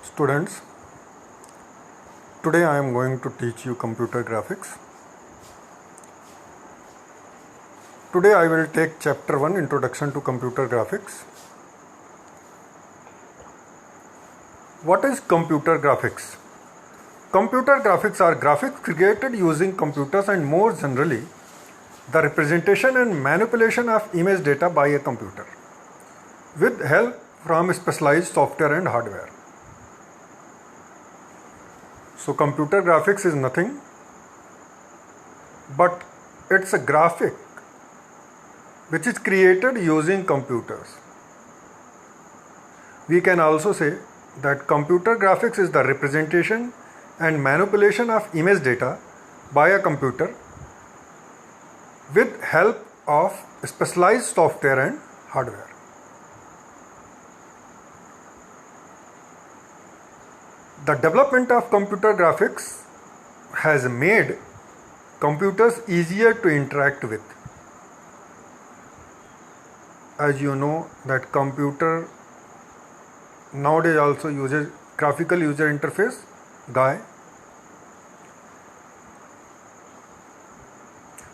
Students, today I am going to teach you computer graphics. Today I will take chapter 1, Introduction to Computer Graphics. What is computer graphics? Computer graphics are graphics created using computers and more generally the representation and manipulation of image data by a computer with help from specialized software and hardware. So computer graphics is nothing but it's a graphic which is created using computers. We can also say that computer graphics is the representation and manipulation of image data by a computer with help of specialized software and hardware. The development of computer graphics has made computers easier to interact with. As you know that computer nowadays also uses graphical user interface GUI.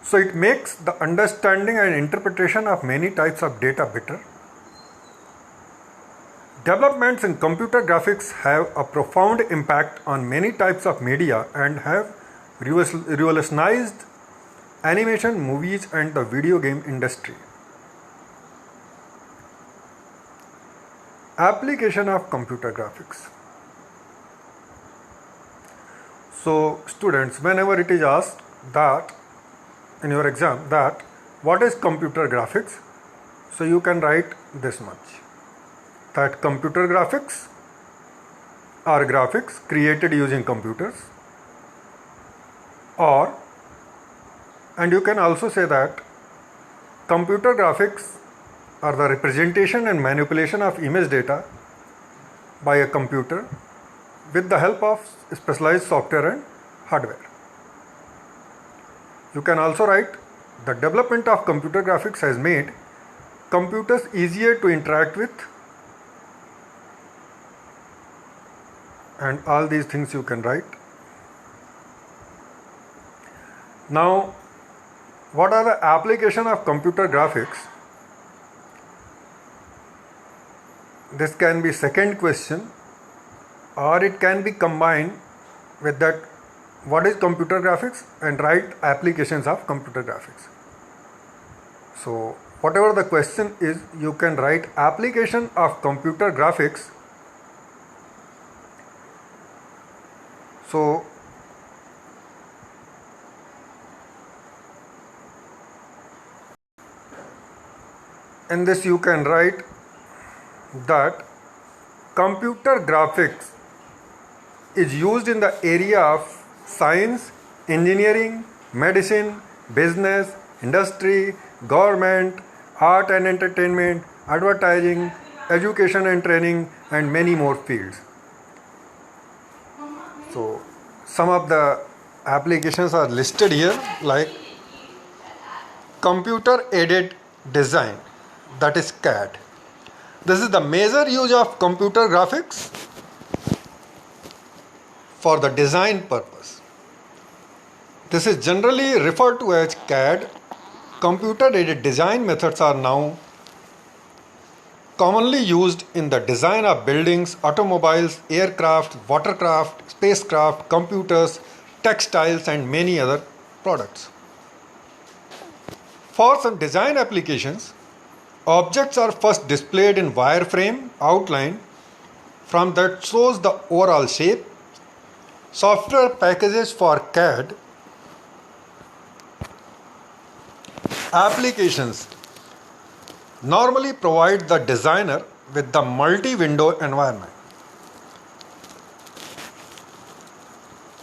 So it makes the understanding and interpretation of many types of data better. Developments in computer graphics have a profound impact on many types of media and have revolutionized animation, movies, and the video game industry. Application of computer graphics. So students, whenever it is asked that in your exam that what is computer graphics, so you can write this much, that computer graphics are graphics created using computers, and you can also say that computer graphics are the representation and manipulation of image data by a computer with the help of specialized software and hardware. You can also write the development of computer graphics has made computers easier to interact with, and all these things you can write. Now, what are the application of computer graphics? This can be second question, or it can be combined with that what is computer graphics and write applications of computer graphics. So whatever the question is, you can write application of computer graphics. So in this you can write that computer graphics is used in the area of science, engineering, medicine, business, industry, government, art and entertainment, advertising, education and training, and many more fields. So some of the applications are listed here, like computer aided design, that is CAD. This is the major use of computer graphics for the design purpose. This is generally referred to as CAD. Computer aided design methods are now commonly used in the design of buildings, automobiles, aircraft, watercraft, spacecraft, computers, textiles, and many other products. For some design applications, objects are first displayed in wireframe outline. From that shows the overall shape. Software packages for CAD applications normally provide the designer with the multi-window environment.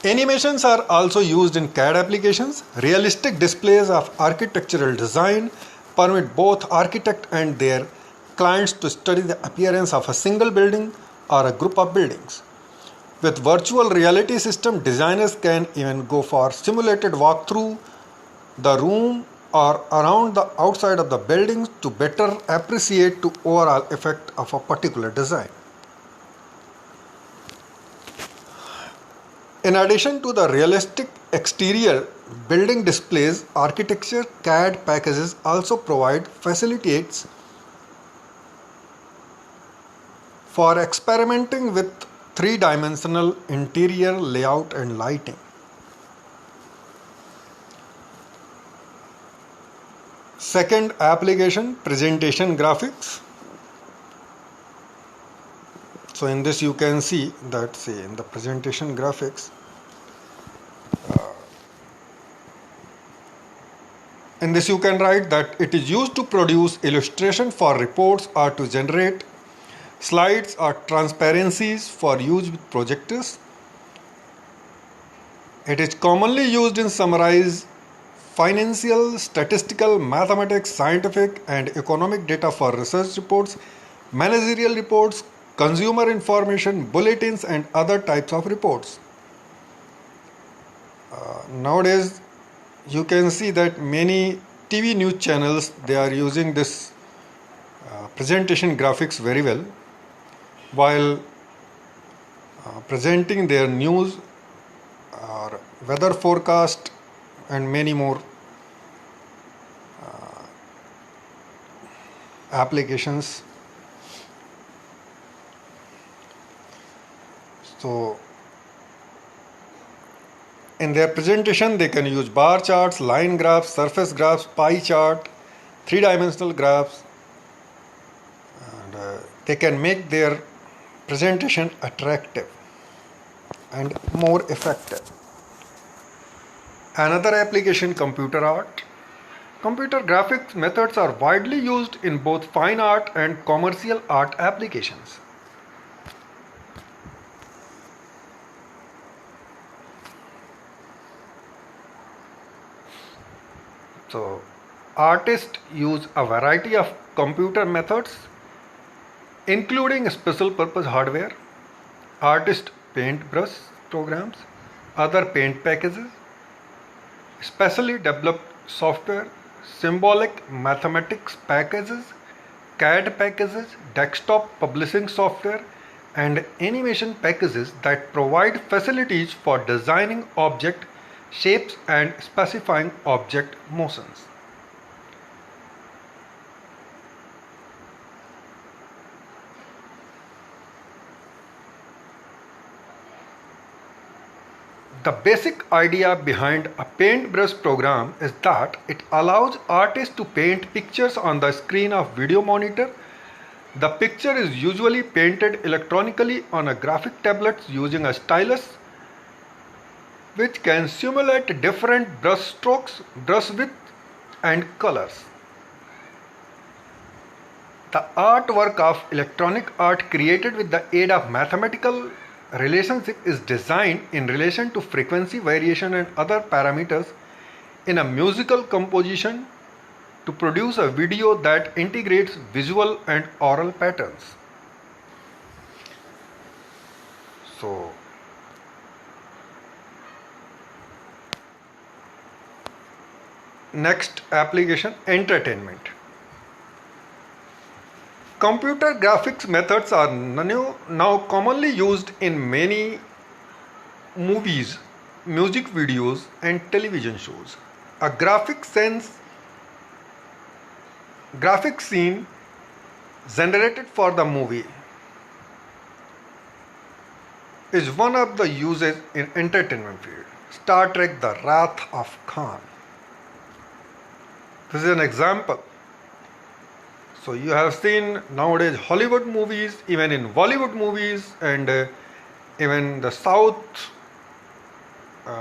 Animations are also used in CAD applications. Realistic displays of architectural design permit both architect and their clients to study the appearance of a single building or a group of buildings. With virtual reality system, designers can even go for simulated walk through the room or around the outside of the buildings to better appreciate the overall effect of a particular design. In addition to the realistic exterior building displays, architecture CAD packages also provide facilitates for experimenting with three-dimensional interior layout and lighting. Second application, presentation graphics. So in this you can see that, say, in the presentation graphics, in this you can write that it is used to produce illustration for reports or to generate slides or transparencies for use with projectors. It is commonly used in summarize financial, statistical, mathematics, scientific and economic data for research reports, managerial reports, consumer information, bulletins and other types of reports. Nowadays you can see that many TV news channels, they are using this presentation graphics very well while presenting their news or weather forecast and many more applications. So in their presentation they can use bar charts, line graphs, surface graphs, pie chart, three-dimensional graphs, and they can make their presentation attractive and more effective. Another application, computer art. Computer graphics methods are widely used in both fine art and commercial art applications. So, artists use a variety of computer methods, including special purpose hardware, artist paintbrush programs, other paint packages, specially developed software, symbolic mathematics packages, CAD packages, desktop publishing software, and animation packages that provide facilities for designing object shapes and specifying object motions. The basic idea behind a paintbrush program is that it allows artists to paint pictures on the screen of video monitor. The picture is usually painted electronically on a graphic tablet using a stylus, which can simulate different brush strokes, brush width and colors. The artwork of electronic art created with the aid of mathematical relationship is designed in relation to frequency variation and other parameters in a musical composition to produce a video that integrates visual and aural patterns. So, next application, entertainment. Computer graphics methods are now commonly used in many movies, music videos and television shows. A graphic scene generated for the movie is one of the uses in entertainment field. Star Trek: The Wrath of Khan. This is an example. So you have seen nowadays Hollywood movies, even in Bollywood movies and even the South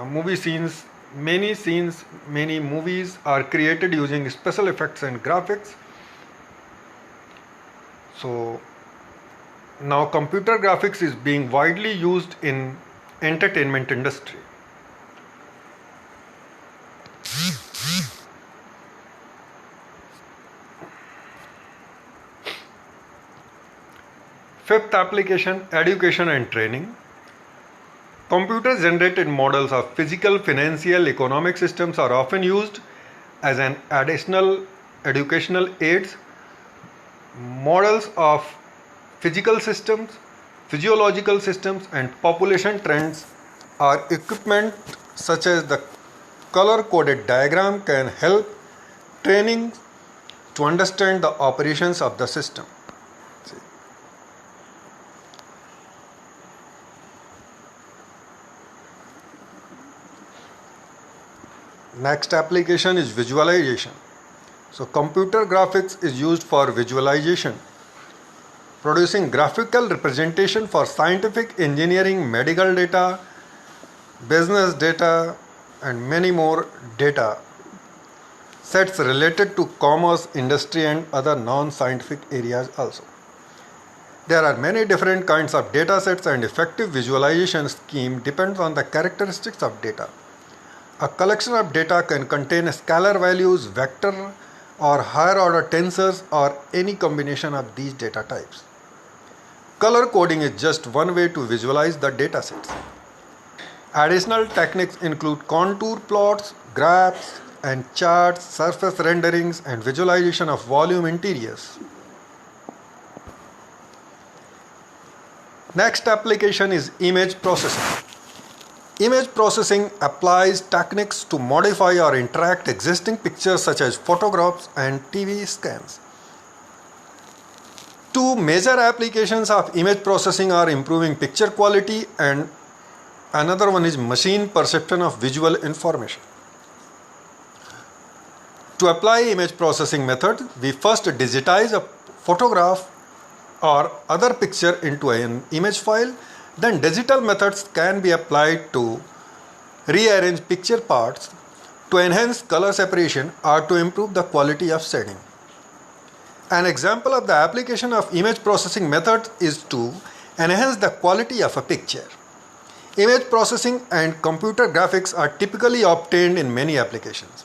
movie scenes, many movies are created using special effects and graphics. So now computer graphics is being widely used in entertainment industry. Fifth application, education and training. Computer generated models of physical, financial, economic systems are often used as an additional educational aids. Models of physical systems, physiological systems and population trends or equipment such as the color coded diagram can help training to understand the operations of the system. Next application is visualization. So computer graphics is used for visualization, producing graphical representation for scientific, engineering, medical data, business data, and many more data sets related to commerce, industry, and other non-scientific areas also. There are many different kinds of data sets, and effective visualization scheme depends on the characteristics of data. A collection of data can contain scalar values, vector, or higher order tensors, or any combination of these data types. Color coding is just one way to visualize the data sets. Additional techniques include contour plots, graphs and charts, surface renderings, and visualization of volume interiors. Next application is image processing. Image processing applies techniques to modify or interact existing pictures such as photographs and TV scans. Two major applications of image processing are improving picture quality, and another one is machine perception of visual information. To apply image processing method, we first digitize a photograph or other picture into an image file. Then digital methods can be applied to rearrange picture parts to enhance color separation or to improve the quality of shading. An example of the application of image processing method is to enhance the quality of a picture. Image processing and computer graphics are typically obtained in many applications.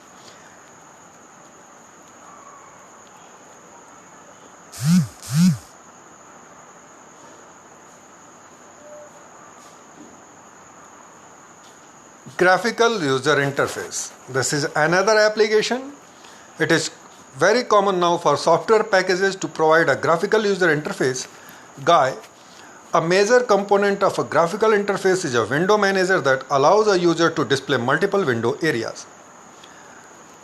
Graphical user interface. This is another application. It is very common now for software packages to provide a graphical user interface GUI. A major component of a graphical interface is a window manager that allows a user to display multiple window areas.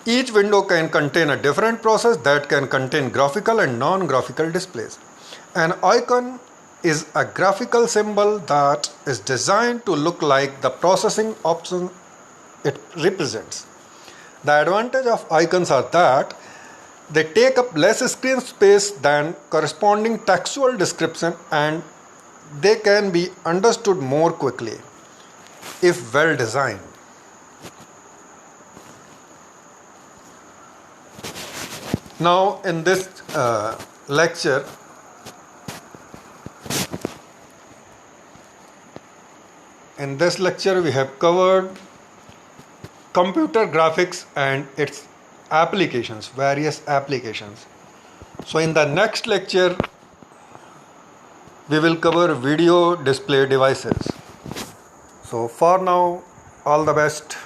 Each window can contain a different process that can contain graphical and non-graphical displays. An icon is a graphical symbol that is designed to look like the processing option it represents. The advantage of icons are that they take up less screen space than corresponding textual description, and they can be understood more quickly if well designed. Now in this lecture, we have covered computer graphics and its applications, various applications. So in the next lecture, we will cover video display devices. So for now, all the best.